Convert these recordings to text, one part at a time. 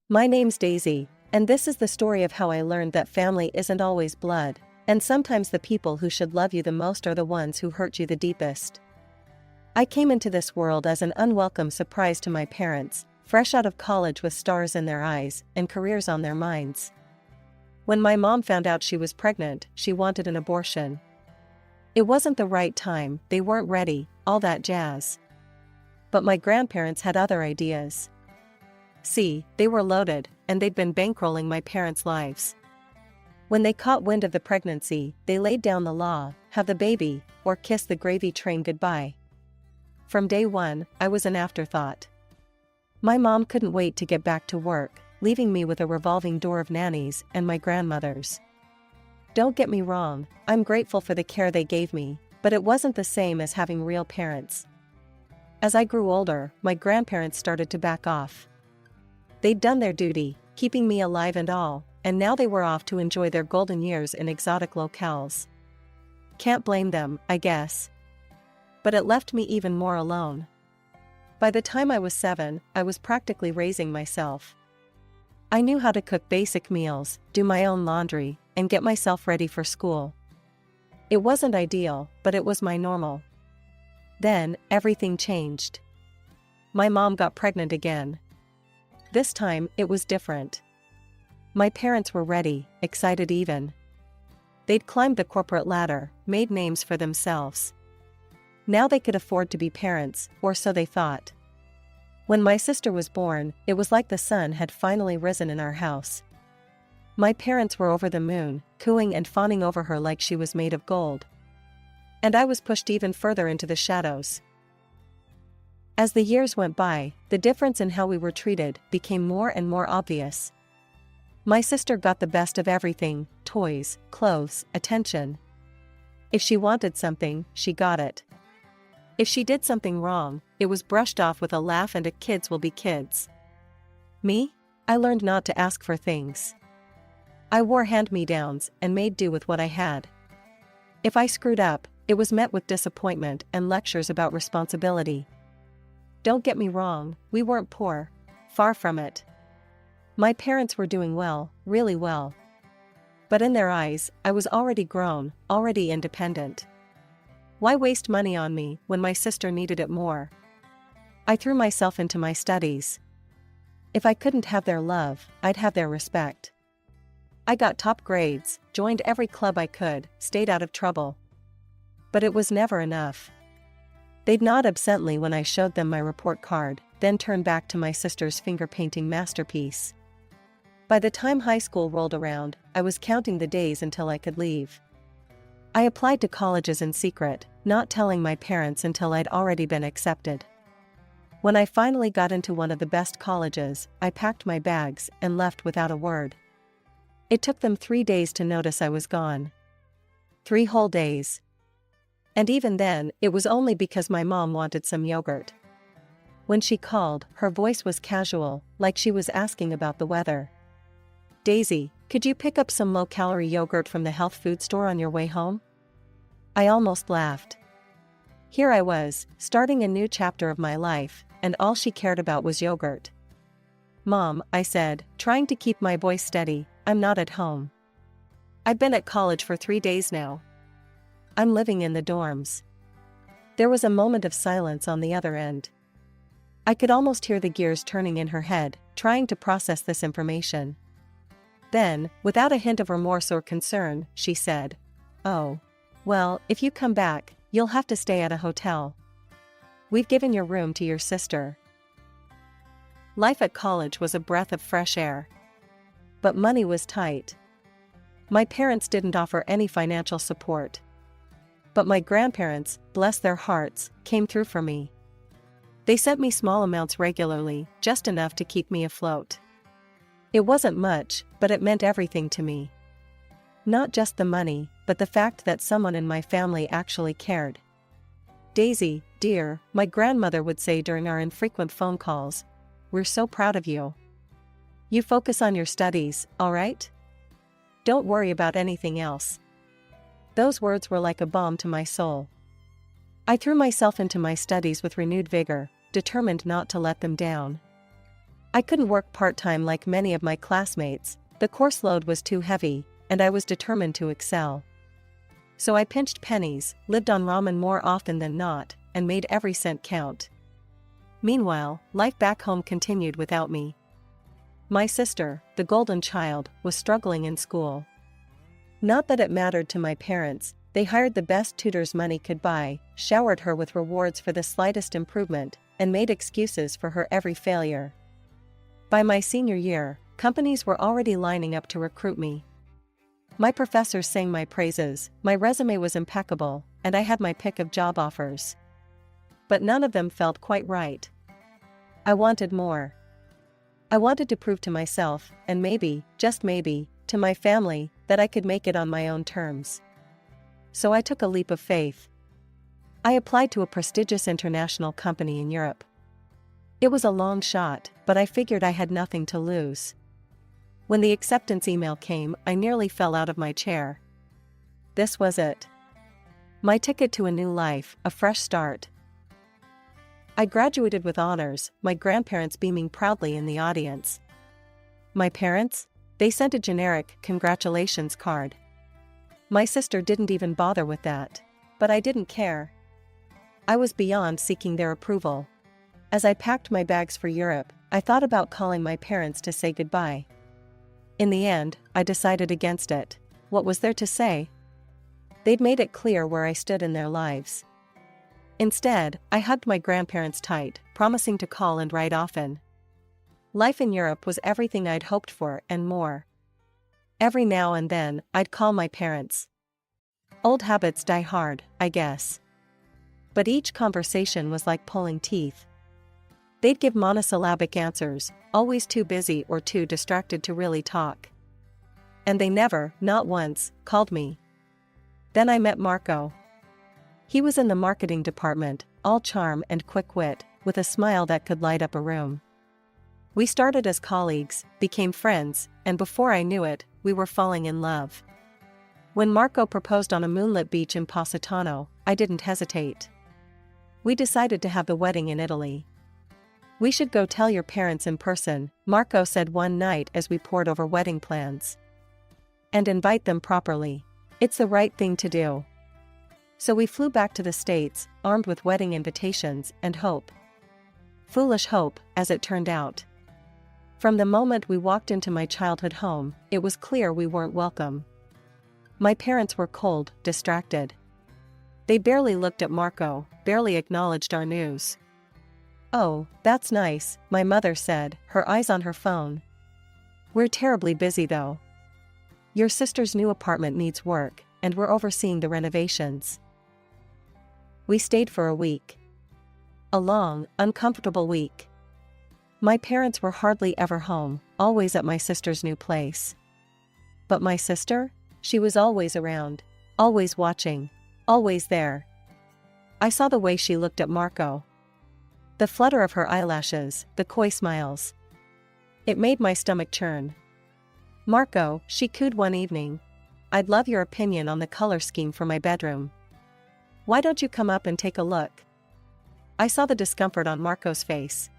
My name's Daisy, and this is the story of how I learned that family isn't always blood, and sometimes the people who should love you the most are the ones who hurt you the deepest. I came into this world as an unwelcome surprise to my parents, fresh out of college with stars in their eyes and careers on their minds. When my mom found out she was pregnant, she wanted an abortion. It wasn't the right time, they weren't ready, all that jazz. But my grandparents had other ideas. See, they were loaded, and they'd been bankrolling my parents' lives. When they caught wind of the pregnancy, they laid down the law: have the baby, or kiss the gravy train goodbye. From day one, I was an afterthought. My mom couldn't wait to get back to work, leaving me with a revolving door of nannies and my grandmothers. Don't get me wrong, I'm grateful for the care they gave me, but it wasn't the same as having real parents. As I grew older, my grandparents started to back off. They'd done their duty, keeping me alive and all, and now they were off to enjoy their golden years in exotic locales. Can't blame them, I guess. But it left me even more alone. By the time I was 7, I was practically raising myself. I knew how to cook basic meals, do my own laundry, and get myself ready for school. It wasn't ideal, but it was my normal. Then, everything changed. My mom got pregnant again. This time, it was different. My parents were ready, excited even. They'd climbed the corporate ladder, made names for themselves. Now they could afford to be parents, or so they thought. When my sister was born, it was like the sun had finally risen in our house. My parents were over the moon, cooing and fawning over her like she was made of gold. And I was pushed even further into the shadows. As the years went by, the difference in how we were treated became more and more obvious. My sister got the best of everything: toys, clothes, attention. If she wanted something, she got it. If she did something wrong, it was brushed off with a laugh and a kids will be kids. Me? I learned not to ask for things. I wore hand-me-downs and made do with what I had. If I screwed up, it was met with disappointment and lectures about responsibility. Don't get me wrong, we weren't poor. Far from it. My parents were doing well, really well. But in their eyes, I was already grown, already independent. Why waste money on me when my sister needed it more? I threw myself into my studies. If I couldn't have their love, I'd have their respect. I got top grades, joined every club I could, stayed out of trouble. But it was never enough. They'd nod absently when I showed them my report card, then turn back to my sister's finger-painting masterpiece. By the time high school rolled around, I was counting the days until I could leave. I applied to colleges in secret, not telling my parents until I'd already been accepted. When I finally got into one of the best colleges, I packed my bags and left without a word. It took them 3 days to notice I was gone. 3 whole days. And even then, it was only because my mom wanted some yogurt. When she called, her voice was casual, like she was asking about the weather. "Daisy, could you pick up some low-calorie yogurt from the health food store on your way home?" I almost laughed. Here I was, starting a new chapter of my life, and all she cared about was yogurt. "Mom," I said, trying to keep my voice steady, "I'm not at home. I've been at college for 3 days now. I'm living in the dorms." There was a moment of silence on the other end. I could almost hear the gears turning in her head, trying to process this information. Then, without a hint of remorse or concern, she said, "Oh. Well, if you come back, you'll have to stay at a hotel. We've given your room to your sister." Life at college was a breath of fresh air. But money was tight. My parents didn't offer any financial support. But my grandparents, bless their hearts, came through for me. They sent me small amounts regularly, just enough to keep me afloat. It wasn't much, but it meant everything to me. Not just the money, but the fact that someone in my family actually cared. "Daisy, dear," my grandmother would say during our infrequent phone calls, "we're so proud of you. You focus on your studies, all right? Don't worry about anything else." Those words were like a balm to my soul. I threw myself into my studies with renewed vigor, determined not to let them down. I couldn't work part-time like many of my classmates, the course load was too heavy, and I was determined to excel. So I pinched pennies, lived on ramen more often than not, and made every cent count. Meanwhile, life back home continued without me. My sister, the golden child, was struggling in school. Not that it mattered to my parents, they hired the best tutors money could buy, showered her with rewards for the slightest improvement, and made excuses for her every failure. By my senior year, companies were already lining up to recruit me. My professors sang my praises, my resume was impeccable, and I had my pick of job offers. But none of them felt quite right. I wanted more. I wanted to prove to myself, and maybe, just maybe, to my family, that I could make it on my own terms. So I took a leap of faith. I applied to a prestigious international company in Europe. It was a long shot, but I figured I had nothing to lose. When the acceptance email came, I nearly fell out of my chair. This was it. My ticket to a new life, a fresh start. I graduated with honors, my grandparents beaming proudly in the audience. My parents? They sent a generic congratulations card. My sister didn't even bother with that. But I didn't care. I was beyond seeking their approval. As I packed my bags for Europe, I thought about calling my parents to say goodbye. In the end, I decided against it. What was there to say? They'd made it clear where I stood in their lives. Instead, I hugged my grandparents tight, promising to call and write often. Life in Europe was everything I'd hoped for and more. Every now and then, I'd call my parents. Old habits die hard, I guess. But each conversation was like pulling teeth. They'd give monosyllabic answers, always too busy or too distracted to really talk. And they never, not once, called me. Then I met Marco. He was in the marketing department, all charm and quick wit, with a smile that could light up a room. We started as colleagues, became friends, and before I knew it, we were falling in love. When Marco proposed on a moonlit beach in Positano, I didn't hesitate. We decided to have the wedding in Italy. "We should go tell your parents in person," Marco said one night as we pored over wedding plans. "And invite them properly. It's the right thing to do." So we flew back to the States, armed with wedding invitations and hope. Foolish hope, as it turned out. From the moment we walked into my childhood home, it was clear we weren't welcome. My parents were cold, distracted. They barely looked at Marco, barely acknowledged our news. "Oh, that's nice," my mother said, her eyes on her phone. "We're terribly busy though. Your sister's new apartment needs work, and we're overseeing the renovations." We stayed for a week. A long, uncomfortable week. My parents were hardly ever home, always at my sister's new place. But my sister? She was always around, always watching, always there. I saw the way she looked at Marco. The flutter of her eyelashes, the coy smiles. It made my stomach churn. "Marco," she cooed one evening, "I'd love your opinion on the color scheme for my bedroom. Why don't you come up and take a look?" I saw the discomfort on Marco's face.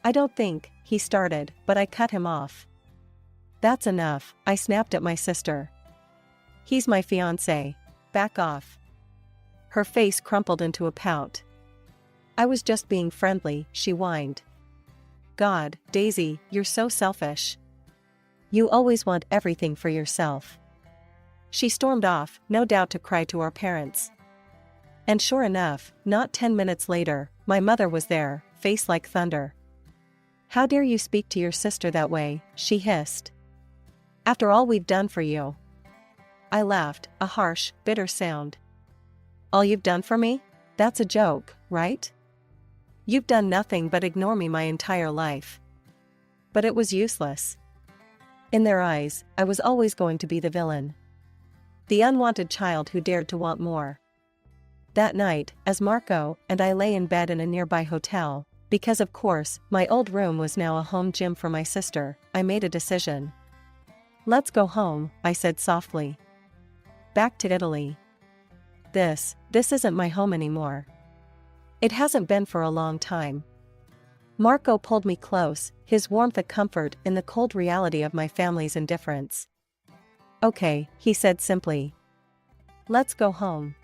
"I don't think," he started, but I cut him off. "That's enough," I snapped at my sister. "He's my fiancé. Back off." Her face crumpled into a pout. "I was just being friendly," she whined. "God, Daisy, you're so selfish. You always want everything for yourself." She stormed off, no doubt to cry to our parents. And sure enough, not 10 minutes later, my mother was there, face like thunder. "How dare you speak to your sister that way," she hissed. "After all we've done for you." I laughed, a harsh, bitter sound. "All you've done for me? That's a joke, right? You've done nothing but ignore me my entire life." But it was useless. In their eyes, I was always going to be the villain. The unwanted child who dared to want more. That night, as Marco and I lay in bed in a nearby hotel, because of course, my old room was now a home gym for my sister, I made a decision. "Let's go home," I said softly. "Back to Italy. This isn't my home anymore. It hasn't been for a long time. Marco pulled me close, his warmth a comfort in the cold reality of my family's indifference. "Okay," he said simply. "Let's go home."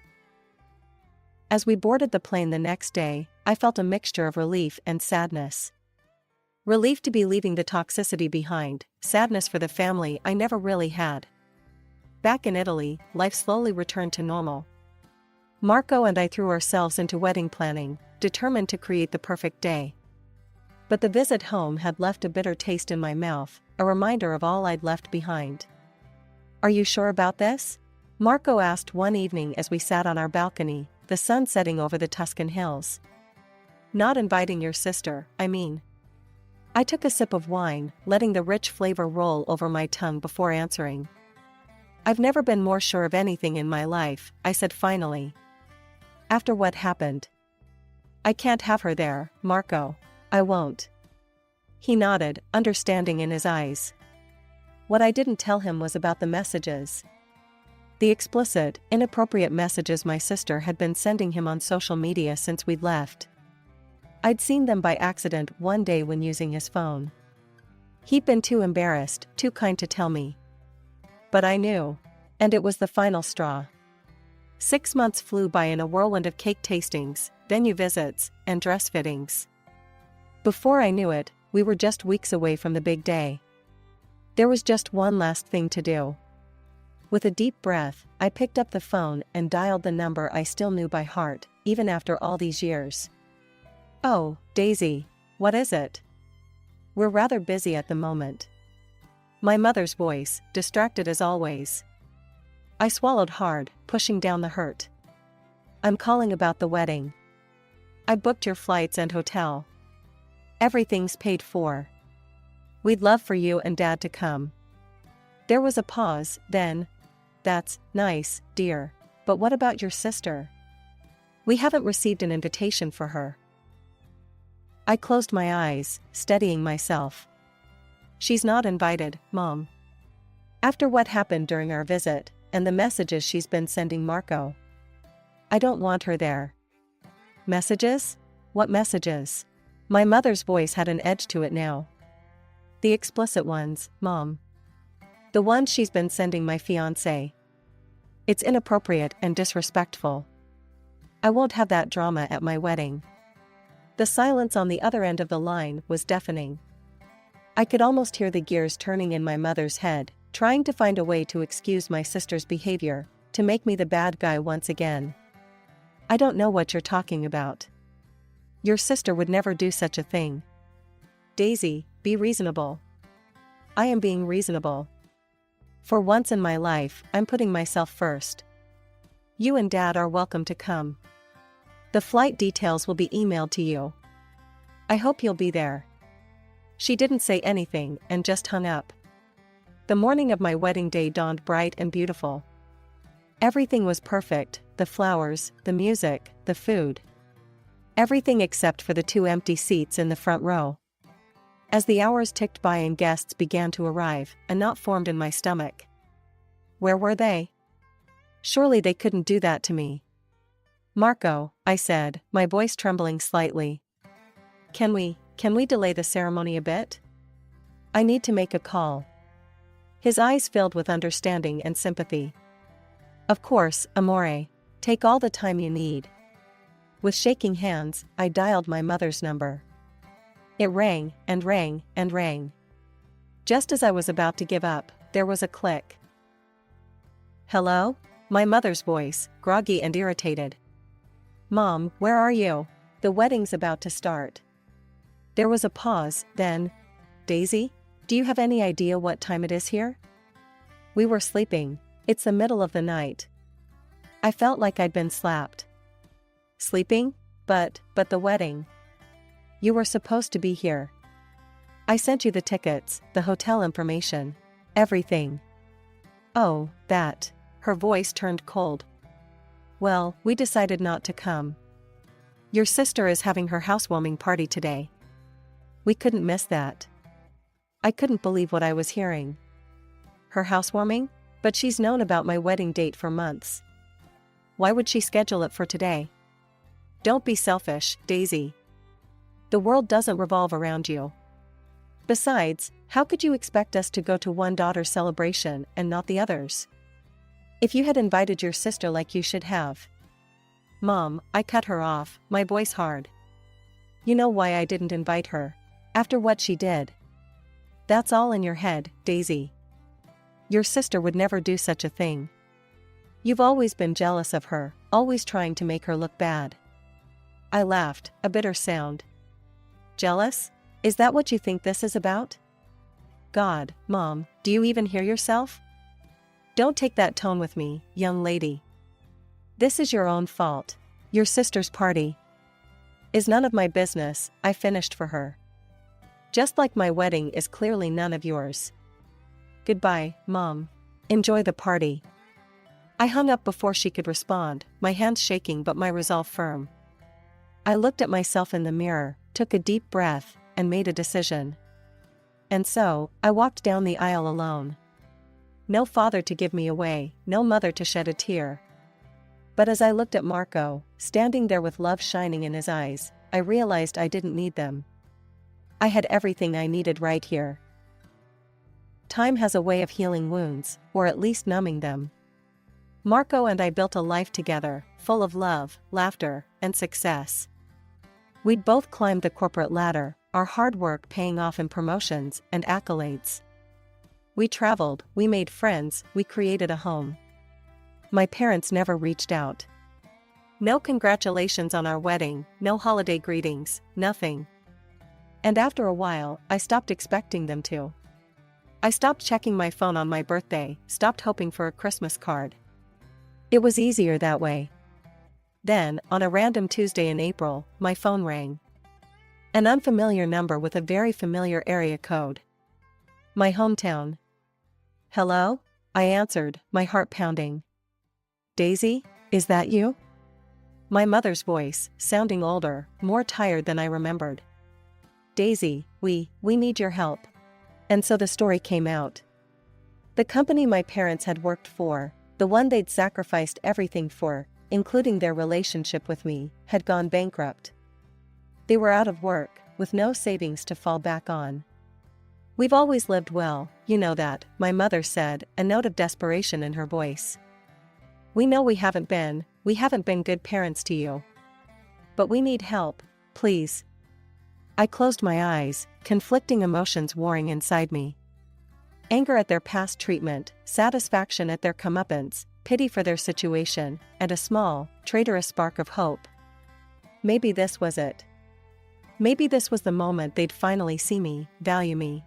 As we boarded the plane the next day, I felt a mixture of relief and sadness. Relief to be leaving the toxicity behind, sadness for the family I never really had. Back in Italy, life slowly returned to normal. Marco and I threw ourselves into wedding planning, determined to create the perfect day. But the visit home had left a bitter taste in my mouth, a reminder of all I'd left behind. "Are you sure about this?" Marco asked one evening as we sat on our balcony, the sun setting over the Tuscan hills. "Not inviting your sister, I mean." I took a sip of wine, letting the rich flavor roll over my tongue before answering. "I've never been more sure of anything in my life," I said finally. "After what happened. I can't have her there, Marco. I won't." He nodded, understanding in his eyes. What I didn't tell him was about the messages. The explicit, inappropriate messages my sister had been sending him on social media since we'd left. I'd seen them by accident one day when using his phone. He'd been too embarrassed, too kind to tell me. But I knew. And it was the final straw. 6 months flew by in a whirlwind of cake tastings, venue visits, and dress fittings. Before I knew it, we were just weeks away from the big day. There was just one last thing to do. With a deep breath, I picked up the phone and dialed the number I still knew by heart, even after all these years. "Oh, Daisy, what is it?" "We're rather busy at the moment." My mother's voice, distracted as always. I swallowed hard, pushing down the hurt. "I'm calling about the wedding. I booked your flights and hotel. Everything's paid for. We'd love for you and Dad to come." There was a pause, then, "That's nice, dear, but what about your sister? We haven't received an invitation for her." I closed my eyes, steadying myself. "She's not invited, Mom. After what happened during our visit, and the messages she's been sending Marco. I don't want her there." "Messages? What messages?" My mother's voice had an edge to it now. "The explicit ones, Mom. The ones she's been sending my fiancé. It's inappropriate and disrespectful. I won't have that drama at my wedding." The silence on the other end of the line was deafening. I could almost hear the gears turning in my mother's head, trying to find a way to excuse my sister's behavior, to make me the bad guy once again. "I don't know what you're talking about. Your sister would never do such a thing. Daisy, be reasonable." "I am being reasonable. For once in my life, I'm putting myself first. You and Dad are welcome to come. The flight details will be emailed to you. I hope you'll be there." She didn't say anything and just hung up. The morning of my wedding day dawned bright and beautiful. Everything was perfect, the flowers, the music, the food. Everything except for the 2 empty seats in the front row. As the hours ticked by and guests began to arrive, a knot formed in my stomach. Where were they? Surely they couldn't do that to me. "Marco," I said, my voice trembling slightly. Can we delay the ceremony a bit? I need to make a call." His eyes filled with understanding and sympathy. "Of course, amore. Take all the time you need." With shaking hands, I dialed my mother's number. It rang, and rang, and rang. Just as I was about to give up, there was a click. "Hello?" My mother's voice, groggy and irritated. "Mom, where are you? The wedding's about to start." There was a pause, then, "Daisy, do you have any idea what time it is here?" We were sleeping. It's the middle of the night. I felt like I'd been slapped. "Sleeping? But the wedding. You were supposed to be here. I sent you the tickets, the hotel information, everything." "Oh, that." Her voice turned cold. "Well, we decided not to come. Your sister is having her housewarming party today. We couldn't miss that." I couldn't believe what I was hearing. Her housewarming? But she's known about my wedding date for months. Why would she schedule it for today? Don't be selfish, Daisy. The world doesn't revolve around you. Besides, how could you expect us to go to one daughter's celebration and not the others? If you had invited your sister like you should have. Mom, I cut her off, my voice hard. You know why I didn't invite her? After what she did. That's all in your head, Daisy. Your sister would never do such a thing. You've always been jealous of her, always trying to make her look bad. I laughed, a bitter sound. Jealous? Is that what you think this is about? God, Mom, do you even hear yourself? Don't take that tone with me, young lady. This is your own fault. Your sister's party is none of my business, I finished for her. Just like my wedding is clearly none of yours. Goodbye, Mom. Enjoy the party. I hung up before she could respond, my hands shaking but my resolve firm. I looked at myself in the mirror, took a deep breath, and made a decision. And so, I walked down the aisle alone. No father to give me away, no mother to shed a tear. But as I looked at Marco, standing there with love shining in his eyes, I realized I didn't need them. I had everything I needed right here. Time has a way of healing wounds, or at least numbing them. Marco and I built a life together, full of love, laughter, and success. We'd both climbed the corporate ladder, our hard work paying off in promotions and accolades. We traveled, we made friends, we created a home. My parents never reached out. No congratulations on our wedding, no holiday greetings, nothing. And after a while, I stopped expecting them to. I stopped checking my phone on my birthday, stopped hoping for a Christmas card. It was easier that way. Then, on a random Tuesday in April, my phone rang. An unfamiliar number with a very familiar area code. My hometown. Hello? I answered, my heart pounding. Daisy, is that you? My mother's voice, sounding older, more tired than I remembered. Daisy, we need your help. And so the story came out. The company my parents had worked for, the one they'd sacrificed everything for, including their relationship with me, had gone bankrupt. They were out of work, with no savings to fall back on. We've always lived well, you know that, my mother said, a note of desperation in her voice. We know we haven't been good parents to you. But we need help, please. I closed my eyes, conflicting emotions warring inside me. Anger at their past treatment, satisfaction at their comeuppance, pity for their situation, and a small, traitorous spark of hope. Maybe this was it. Maybe this was the moment they'd finally see me, value me.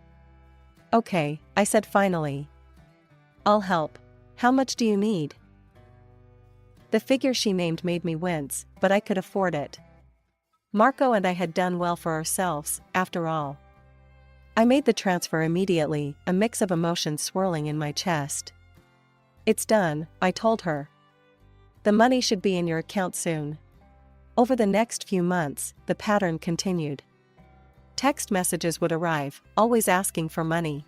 Okay, I said finally. I'll help. How much do you need? The figure she named made me wince, but I could afford it. Marco and I had done well for ourselves, after all. I made the transfer immediately, a mix of emotions swirling in my chest. It's done, I told her. The money should be in your account soon. Over the next few months, the pattern continued. Text messages would arrive, always asking for money.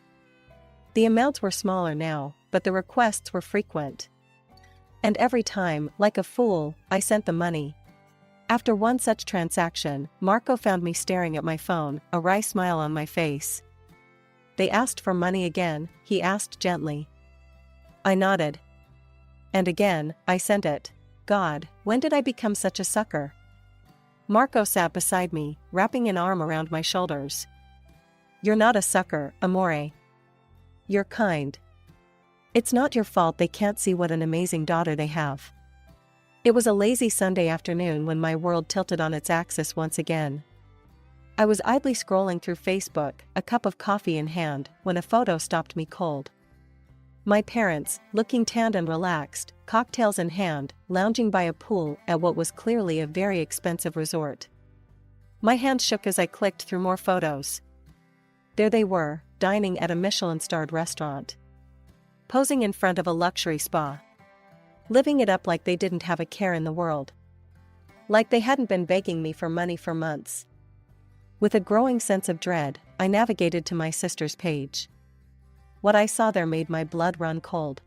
The amounts were smaller now, but the requests were frequent. And every time, like a fool, I sent the money. After one such transaction, Marco found me staring at my phone, a wry smile on my face. They asked for money again, he asked gently. I nodded. And again, I sent it. God, when did I become such a sucker? Marco sat beside me, wrapping an arm around my shoulders. You're not a sucker, amore. You're kind. It's not your fault they can't see what an amazing daughter they have. It was a lazy Sunday afternoon when my world tilted on its axis once again. I was idly scrolling through Facebook, a cup of coffee in hand, when a photo stopped me cold. My parents, looking tanned and relaxed, cocktails in hand, lounging by a pool at what was clearly a very expensive resort. My hand shook as I clicked through more photos. There they were, dining at a Michelin-starred restaurant. Posing in front of a luxury spa. Living it up like they didn't have a care in the world. Like they hadn't been begging me for money for months. With a growing sense of dread, I navigated to my sister's page. What I saw there made my blood run cold.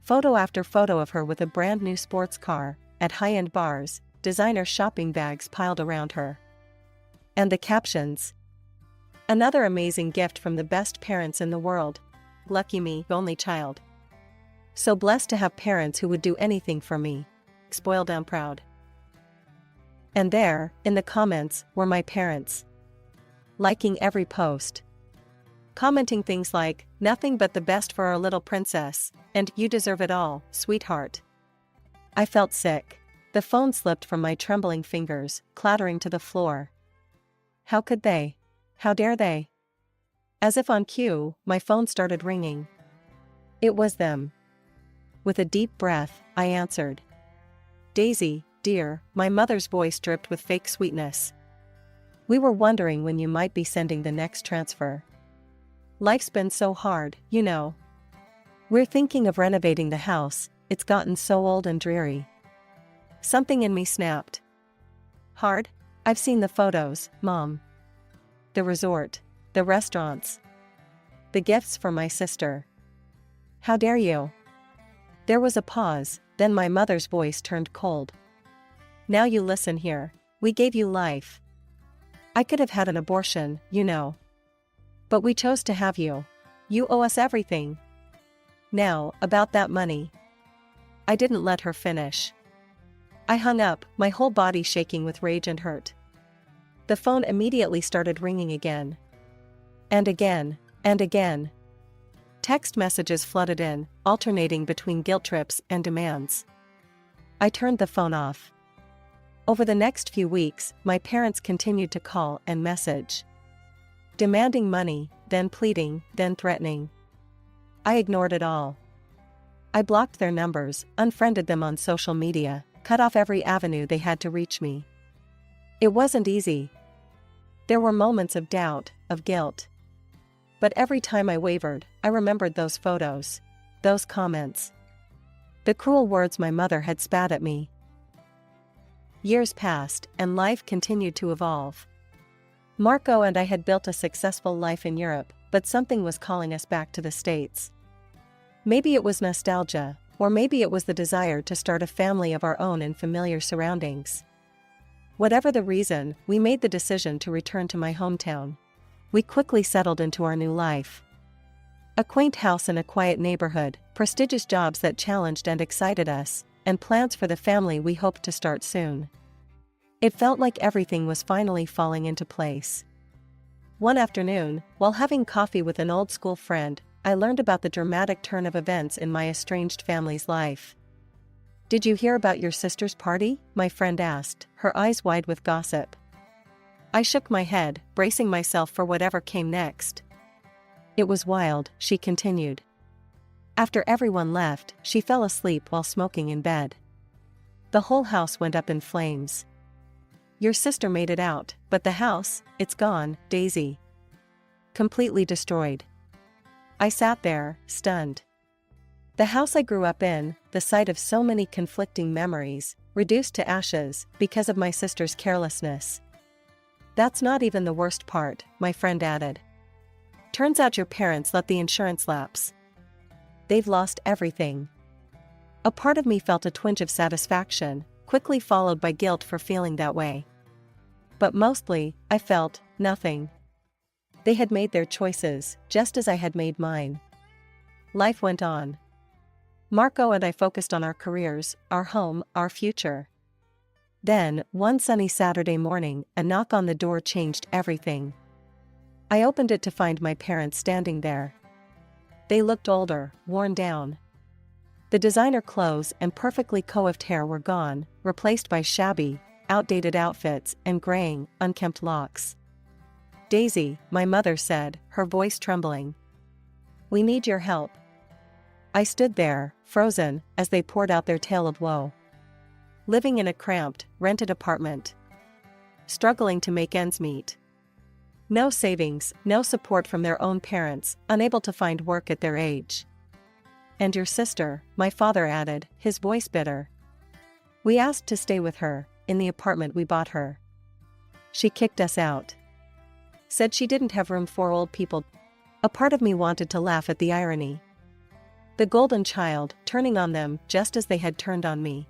Photo after photo of her with a brand new sports car, at high-end bars, designer shopping bags piled around her. And the captions. Another amazing gift from the best parents in the world. Lucky me, only child. So blessed to have parents who would do anything for me. Spoiled and proud. And there, in the comments, were my parents. Liking every post. Commenting things like, nothing but the best for our little princess, and you deserve it all, sweetheart. I felt sick. The phone slipped from my trembling fingers, clattering to the floor. How could they? How dare they? As if on cue, my phone started ringing. It was them. With a deep breath, I answered. Daisy, dear, my mother's voice dripped with fake sweetness. We were wondering when you might be sending the next transfer. Life's been so hard, you know. We're thinking of renovating the house, it's gotten so old and dreary. Something in me snapped. Hard? I've seen the photos, Mom. The resort, the restaurants, the gifts for my sister. How dare you? There was a pause, then my mother's voice turned cold. Now you listen here, we gave you life. I could have had an abortion, you know. But we chose to have you. You owe us everything. Now, about that money. I didn't let her finish. I hung up, my whole body shaking with rage and hurt. The phone immediately started ringing again. And again, and again. Text messages flooded in, alternating between guilt trips and demands. I turned the phone off. Over the next few weeks, my parents continued to call and message. Demanding money, then pleading, then threatening. I ignored it all. I blocked their numbers, unfriended them on social media, cut off every avenue they had to reach me. It wasn't easy. There were moments of doubt, of guilt. But every time I wavered, I remembered those photos, those comments. The cruel words my mother had spat at me. Years passed, and life continued to evolve. Marco and I had built a successful life in Europe, but something was calling us back to the States. Maybe it was nostalgia, or maybe it was the desire to start a family of our own in familiar surroundings. Whatever the reason, we made the decision to return to my hometown. We quickly settled into our new life. A quaint house in a quiet neighborhood, prestigious jobs that challenged and excited us, and plans for the family we hoped to start soon. It felt like everything was finally falling into place. One afternoon, while having coffee with an old school friend, I learned about the dramatic turn of events in my estranged family's life. Did you hear about your sister's party? My friend asked, her eyes wide with gossip. I shook my head, bracing myself for whatever came next. It was wild, she continued. After everyone left, she fell asleep while smoking in bed. The whole house went up in flames. Your sister made it out, but the house, it's gone, Daisy. Completely destroyed. I sat there, stunned. The house I grew up in, the site of so many conflicting memories, reduced to ashes because of my sister's carelessness. That's not even the worst part, my friend added. Turns out your parents let the insurance lapse. They've lost everything. A part of me felt a twinge of satisfaction, quickly followed by guilt for feeling that way. But mostly, I felt nothing. They had made their choices, just as I had made mine. Life went on. Marco and I focused on our careers, our home, our future. Then, one sunny Saturday morning, a knock on the door changed everything. I opened it to find my parents standing there. They looked older, worn down. The designer clothes and perfectly coiffed hair were gone, replaced by shabby, outdated outfits and graying, unkempt locks. Daisy, my mother said, her voice trembling. We need your help. I stood there, frozen, as they poured out their tale of woe. Living in a cramped, rented apartment. Struggling to make ends meet. No savings, no support from their own parents, unable to find work at their age. And your sister, my father added, his voice bitter. We asked to stay with her, in the apartment we bought her. She kicked us out. Said she didn't have room for old people. A part of me wanted to laugh at the irony. The golden child, turning on them just as they had turned on me.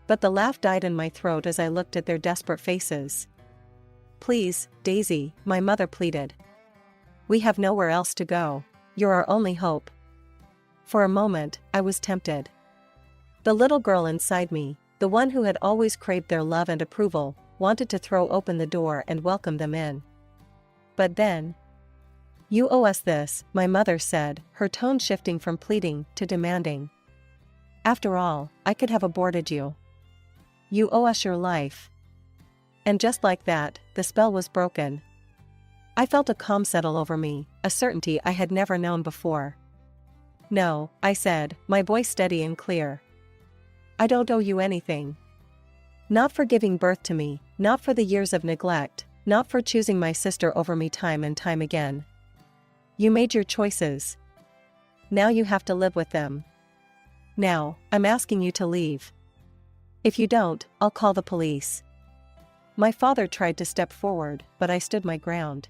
But the laugh died in my throat as I looked at their desperate faces. "Please, Daisy," my mother pleaded. "We have nowhere else to go. You're our only hope." For a moment, I was tempted. The little girl inside me, the one who had always craved their love and approval, wanted to throw open the door and welcome them in. But then, "You owe us this," my mother said, her tone shifting from pleading to demanding. "After all, I could have aborted you. You owe us your life." And just like that, the spell was broken. I felt a calm settle over me, a certainty I had never known before. "No," I said, my voice steady and clear. "I don't owe you anything. Not for giving birth to me, not for the years of neglect, not for choosing my sister over me time and time again. You made your choices. Now you have to live with them. Now, I'm asking you to leave. If you don't, I'll call the police." My father tried to step forward, but I stood my ground.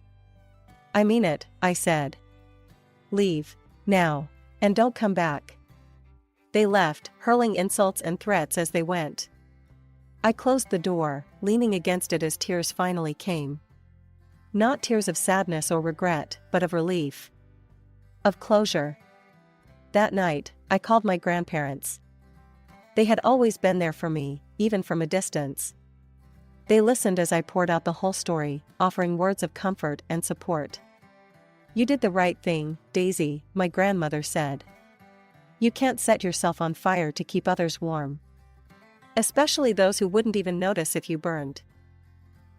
"I mean it," I said. "Leave. Now. And don't come back." They left, hurling insults and threats as they went. I closed the door, leaning against it as tears finally came. Not tears of sadness or regret, but of relief. Of closure. That night, I called my grandparents. They had always been there for me, even from a distance. They listened as I poured out the whole story, offering words of comfort and support. "You did the right thing, Daisy," my grandmother said. "You can't set yourself on fire to keep others warm. Especially those who wouldn't even notice if you burned."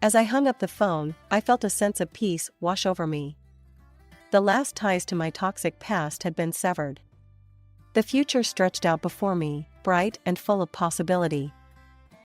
As I hung up the phone, I felt a sense of peace wash over me. The last ties to my toxic past had been severed. The future stretched out before me, bright and full of possibility.